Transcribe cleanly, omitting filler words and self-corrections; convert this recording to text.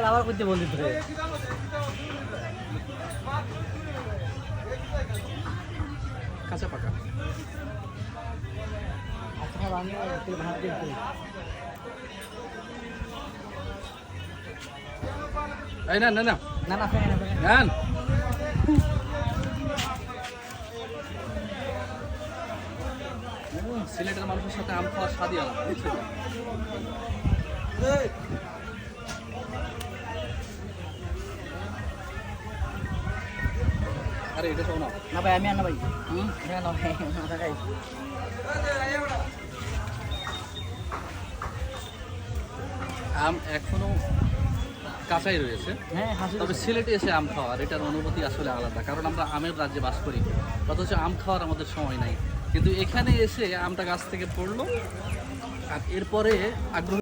আবার করতে বলি তো কাঁচা পাকা। আচ্ছা আমি ভাত দিচ্ছি এই না না না না না ফেলে নেন। সিলেটের মানুষের সাথে আম খাওয়ার স্বাদই আলাদা, বুঝছেন? আরে এটা শোনো না ভাই আমি আনা ভাই না ভাই না ভাই আম এখনো কাঁচাই রয়েছে। হ্যাঁ হাসি তবে সিলেটে এসে আম খাওয়ার এটার অনুভূতি আসলে আলাদা, কারণ আমরা আমের রাজ্যে বাস করি, অথচ আম খাওয়ার আমাদের সময় নাই। কিন্তু এখানে এসে আমটা গাছ থেকে পড়লো আর এরপরে আগ্রহ